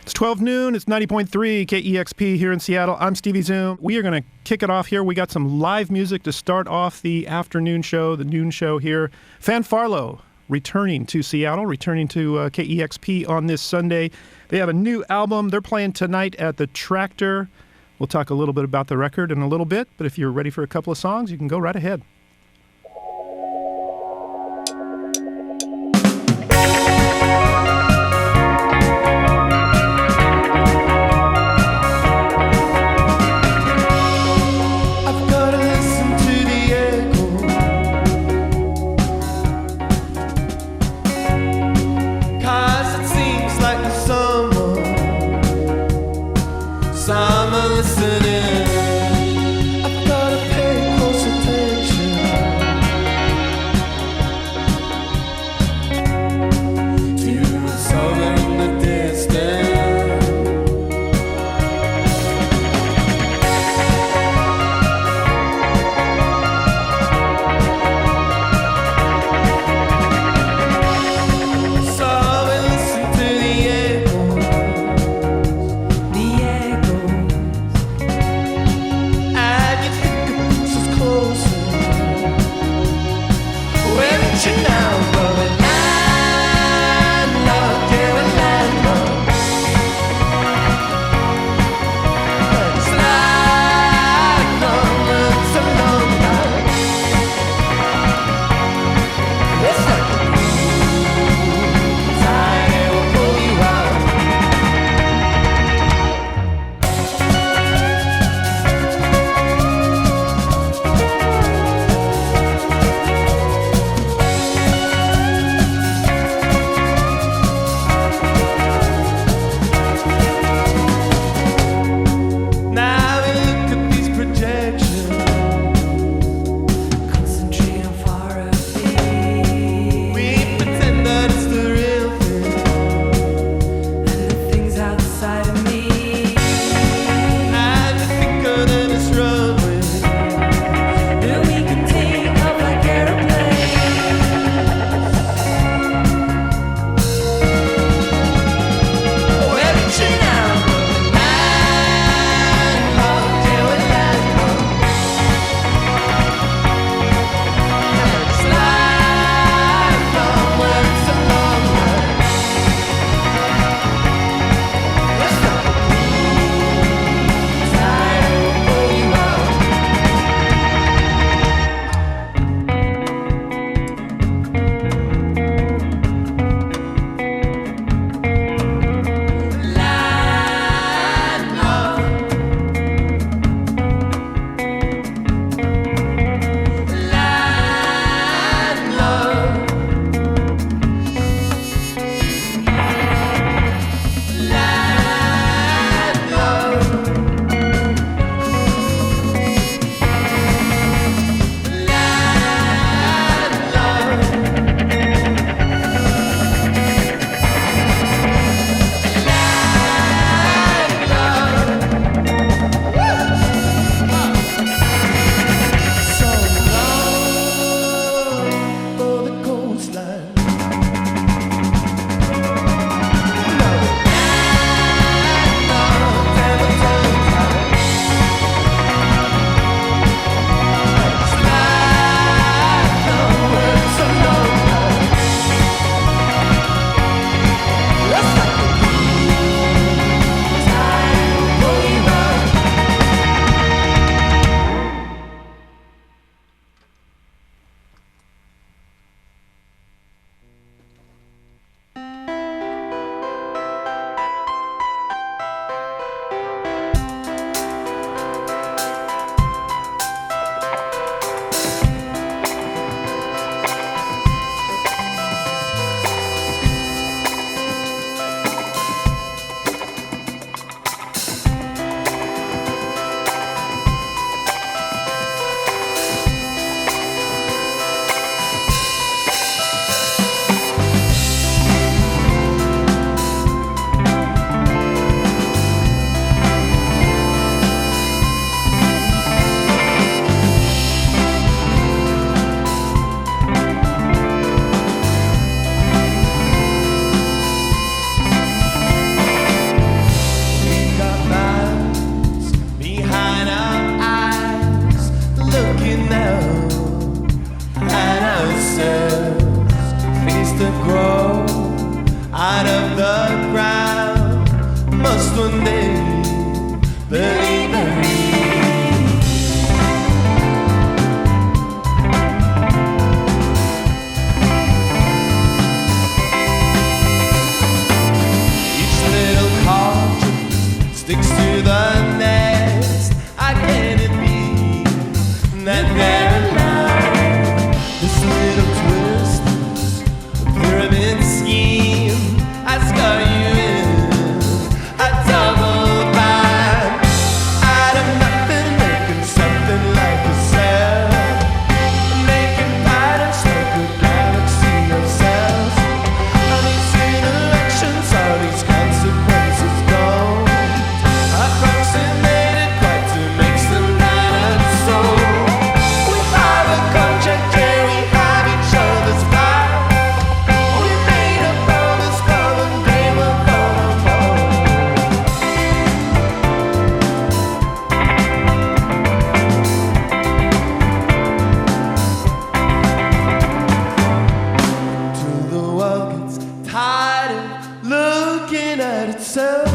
It's 12 noon. It's 90.3 KEXP here in Seattle. I'm Stevie Zoom. We are going to kick it off here. We got some live music to start off the afternoon show, the noon show here. Fanfarlo returning to Seattle, returning to KEXP on this Sunday. They have a new album. They're playing tonight at the Tractor. We'll talk a little bit about the record in a little bit, but if you're ready for a couple of songs, you can go right ahead. Listening, I've gotta pay close attention. lost one day. Believe me. Sticks to the nest. I can't be that they're alive. This little twist, a pyramid scheme. I scar you in a double bind. Out of nothing, making something like yourself. Making patterns like a galaxy of cells. All these interactions, all these consequences gone. Approximated quite to make some dinosaur. We have a contract, yeah, we have each other's back. We made a promise, but one day we'll fall apart. Till the world gets tired of looking at itself.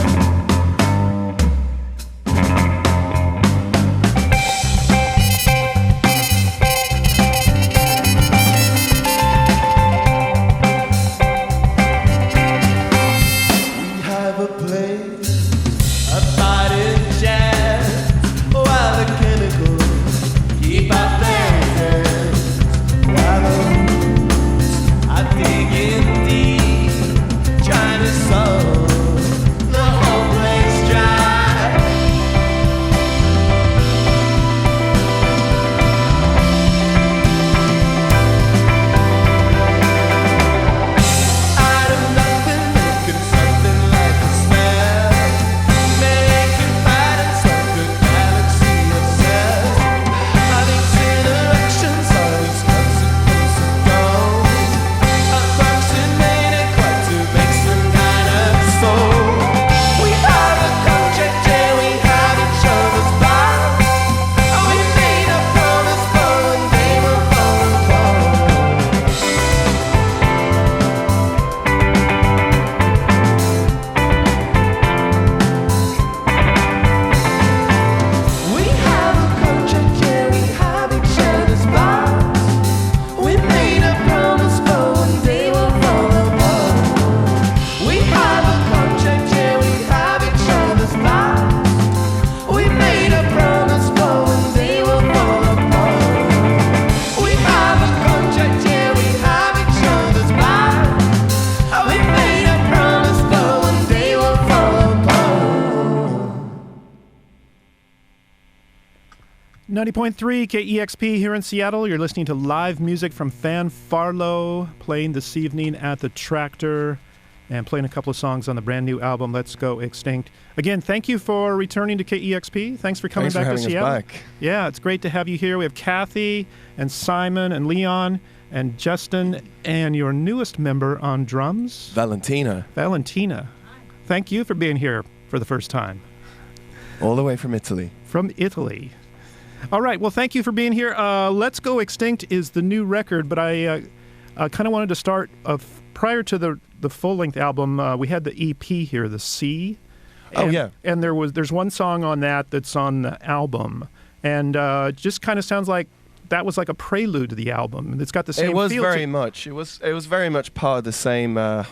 .3 KEXP here in Seattle. You're listening to live music from Fanfarlo, playing this evening at the Tractor and playing a couple of songs on the brand new album, Let's Go Extinct. Again, thank you for returning to KEXP. Thanks for coming back to Seattle. Us back. Yeah, it's great to have you here. We have Kathy and Simon and Leon and Justin and your newest member on drums, Valentina. Thank you for being here for the first time. All the way from Italy. From Italy. All right. Well, thank you for being here. Let's Go Extinct is the new record, but I kind of wanted to start prior to the full-length album. We had the EP here, the C. And there's one song on that's on the album, and just kind of sounds like that was like a prelude to the album. It's got the same feel. It was very much part of the same. I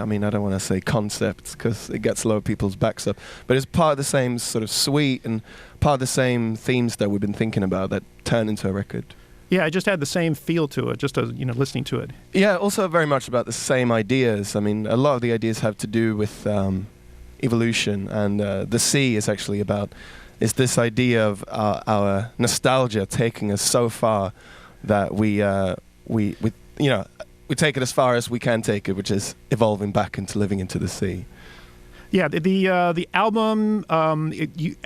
mean, I don't want to say concepts because it gets a lot of people's backs up, but it's part of the same sort of suite and part of the same themes that we've been thinking about that turn into a record. Yeah, it just had the same feel to it, just listening to it. Yeah, also very much about the same ideas. I mean, a lot of the ideas have to do with evolution, and the C is actually about this idea of our nostalgia taking us so far that we take it as far as we can take it, which is evolving back into living into the sea. Yeah, the album, you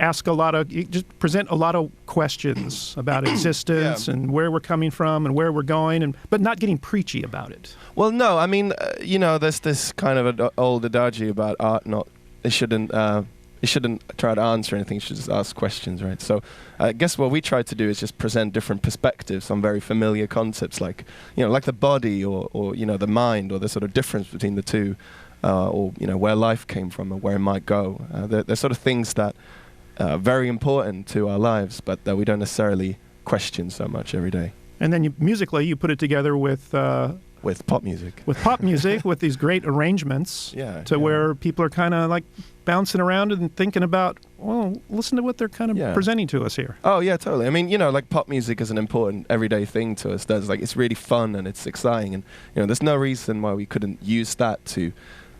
just present a lot of questions about existence and where we're coming from and where we're going, but not getting preachy about it. Well, no, I mean, there's this kind of an old adage about art. It shouldn't try to answer anything. It should just ask questions, right? So, I guess what we try to do is just present different perspectives on very familiar concepts, like the body or the mind, or the sort of difference between the two. or where life came from and where it might go. They're sort of things that are very important to our lives, but that we don't necessarily question so much every day. And then musically, you put it together with pop music. With pop music, with these great arrangements, where people are kind of like bouncing around and thinking about, well, listen to what they're kind of presenting to us here. Oh yeah, totally. I mean, like pop music is an important everyday thing to us. It's really fun and it's exciting, and there's no reason why we couldn't use that to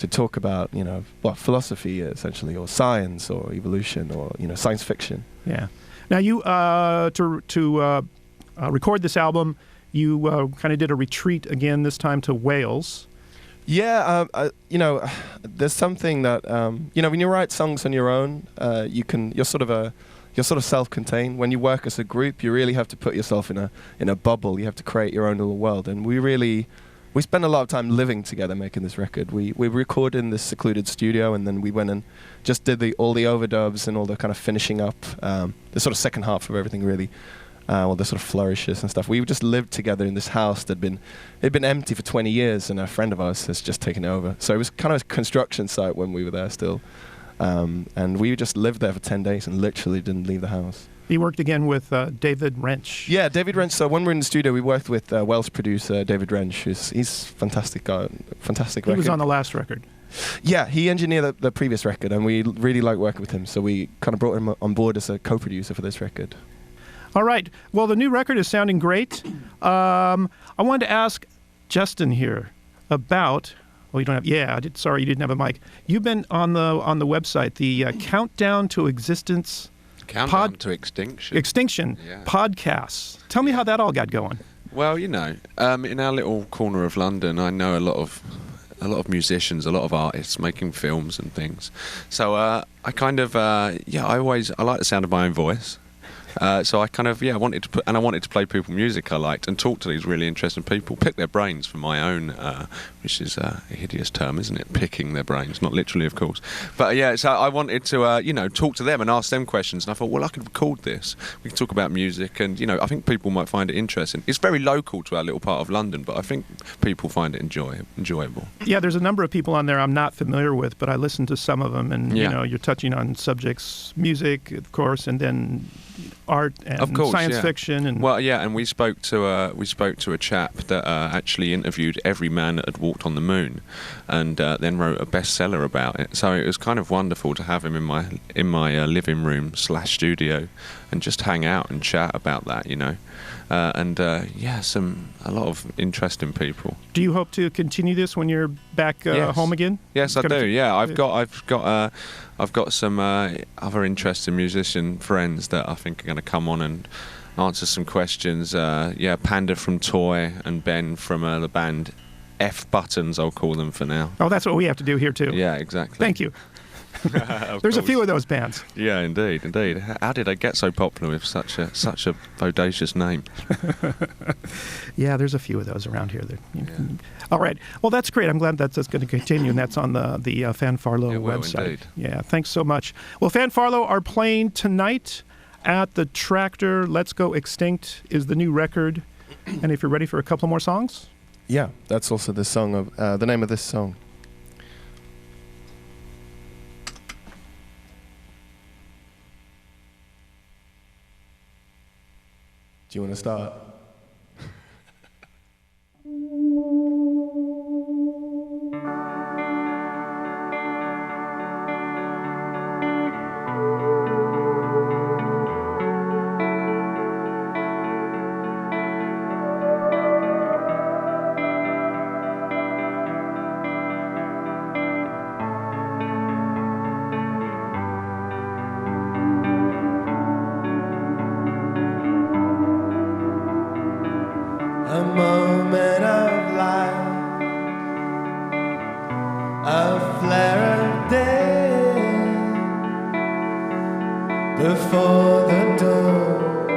talk about what philosophy essentially, or science, or evolution, or science fiction. Yeah. Now you to record this album, you kind of did a retreat again, this time to Wales. Yeah, there's something that when you write songs on your own, you're sort of self-contained. When you work as a group, you really have to put yourself in a bubble. You have to create your own little world, and we spent a lot of time living together making this record. We recorded in this secluded studio, and then we went and just did all the overdubs and all the kind of finishing up, the sort of second half of everything, really. All the sort of flourishes and stuff. We just lived together in this house it'd been empty for 20 years, and a friend of ours has just taken it over. So it was kind of a construction site when we were there still. And we just lived there for 10 days and literally didn't leave the house. You worked again with David Wrench. Yeah, David Wrench. So when we were in the studio, we worked with Welsh producer David Wrench. He's fantastic guy, fantastic record. He was on the last record. Yeah, he engineered the previous record, and we really liked working with him. So we kind of brought him on board as a co-producer for this record. All right. Well, the new record is sounding great. I wanted to ask Justin here about. Oh, you don't have. Yeah, sorry, you didn't have a mic. You've been on the website, the Countdown to Existence. Countdown to Extinction. Extinction podcasts. Tell me how that all got going. Well, in our little corner of London, I know a lot of musicians, a lot of artists making films and things. So I kind of I like the sound of my own voice. So I kind of wanted to play people music I liked and talk to these really interesting people, pick their brains for my own, which is a hideous term, isn't it? Picking their brains, not literally, of course. But so I wanted to talk to them and ask them questions, and I thought, well, I could record this. We can talk about music, and I think people might find it interesting. It's very local to our little part of London, but I think people find it enjoyable. Yeah, there's a number of people on there I'm not familiar with, but I listened to some of them, and you're touching on subjects, music, of course, and then art and of course, science fiction, and and we spoke to a chap that actually interviewed every man that had walked on the moon, and then wrote a bestseller about it. So it was kind of wonderful to have him in my living room / studio, and just hang out and chat about that, a lot of interesting people. Do you hope to continue this when you're back home again? Yes, I do. Yeah, I've got some other interesting musician friends that I think are going to come on and answer some questions. Panda from Toy and Ben from the band F Buttons, I'll call them for now. Oh, that's what we have to do here too. Yeah, exactly. Thank you. There's a few of those bands. Yeah, indeed. How did they get so popular with such a bodacious name? Yeah, there's a few of those around here. All right. Well, that's great. I'm glad that's going to continue, and that's on the Fanfarlo website. Indeed. Yeah, thanks so much. Well, Fanfarlo are playing tonight at the Tractor. Let's Go Extinct is the new record. And if you're ready for a couple more songs? Yeah, that's also the song of the name of this song. Do you want to start? A moment of light, a flare of day, before the door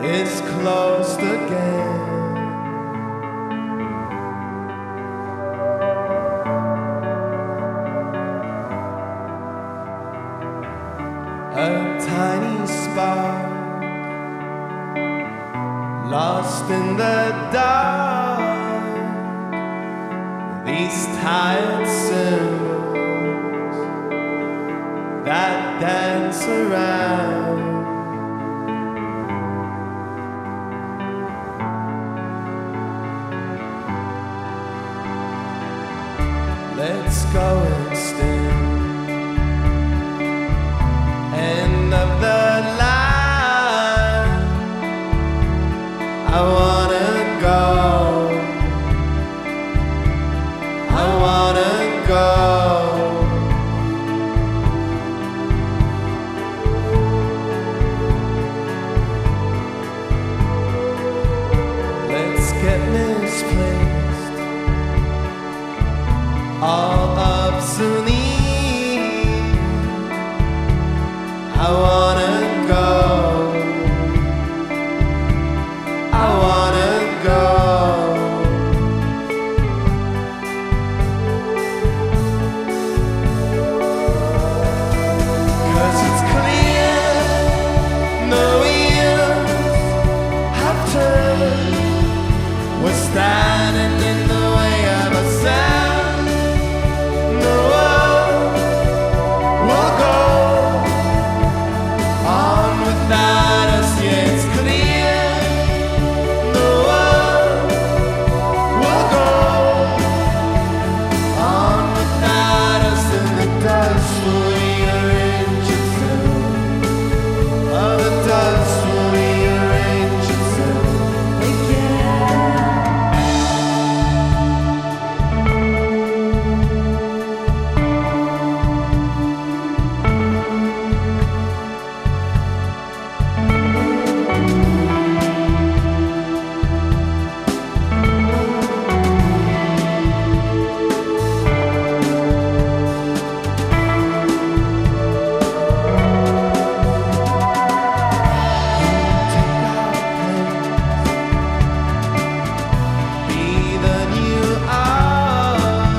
is closed again. A tiny spark lost in the dark, these these tired cymbals that dance around. Let's go and stand. End of the line. I wanna go. I wanna go. Let's get misplaced. All up soon. I wanna go. I wanna go. Cause it's clear the wheels have turned. We're standing in the way of ourselves. The world will go on without us, yeah, it's clear. The world will go on without us, and the dust will rearrange itself. Oh, the dust will rearrange itself again. Be the new art.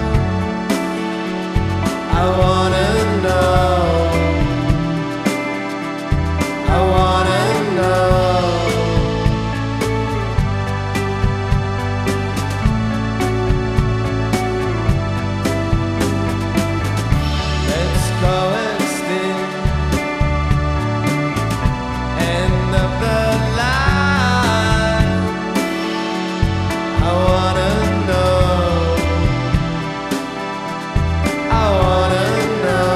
I wanna know. I wanna know. Let's go and sting. End of the line. I wanna know. I wanna know.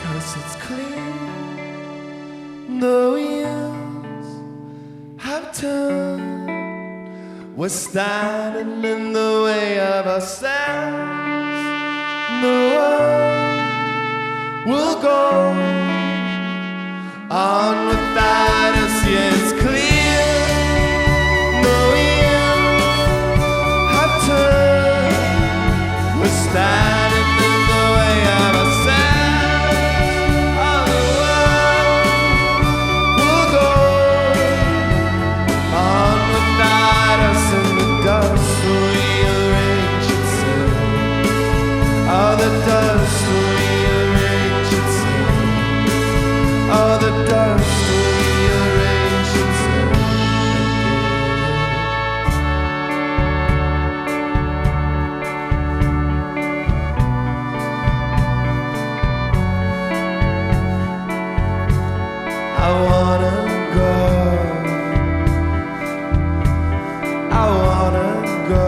Cause it's clear the wheels have turned. We're standing in the way of ourselves. The world will go on without us, yeah, it's clear. The wheels have turned. We're standing in the way of ourselves. Oh, the world will go on without us, and the dust will rearrange itself. Oh, the dust will rearrange itself. Oh, the dust will rearrange itself again. I wanna go. I wanna go.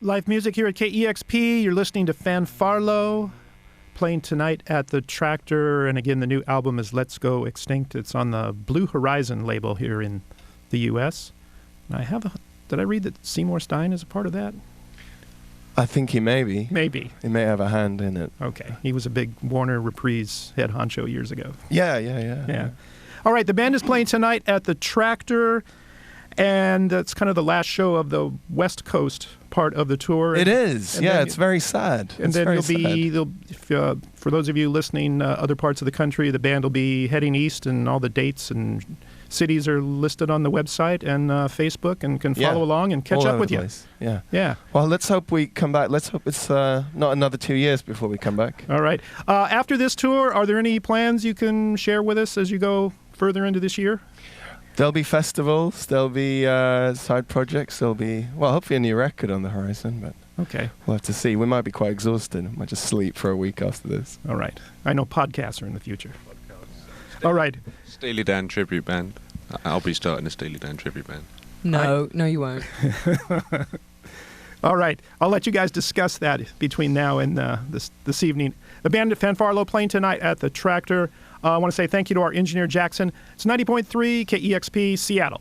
Live music here at KEXP. You're listening to Fanfarlo, playing tonight at the Tractor. And again, the new album is Let's Go Extinct. It's on the Blue Horizon label here in the U.S. And did I read that Seymour Stein is a part of that? I think he may be. Maybe. He may have a hand in it. Okay. He was a big Warner Reprise head honcho years ago. Yeah. All right. The band is playing tonight at the Tractor. And that's kind of the last show of the West Coast part of the tour. It is. Yeah, it's very sad. And then for those of you listening, other parts of the country, the band will be heading east, and all the dates and cities are listed on the website and Facebook, and can follow along and catch up with you. Yeah. Well, let's hope we come back. Let's hope it's not another 2 years before we come back. All right. After this tour, are there any plans you can share with us as you go further into this year? There'll be festivals, there'll be side projects, there'll be, well, hopefully a new record on the horizon, but okay, we'll have to see. We might be quite exhausted. I might just sleep for a week after this. All right. I know podcasts are in the future. All right. Steely Dan tribute band. I'll be starting a Steely Dan tribute band. No, you won't. All right. I'll let you guys discuss that between now and this evening. The band at Fanfarlo playing tonight at the Tractor. I want to say thank you to our engineer, Jackson. It's 90.3 KEXP, Seattle.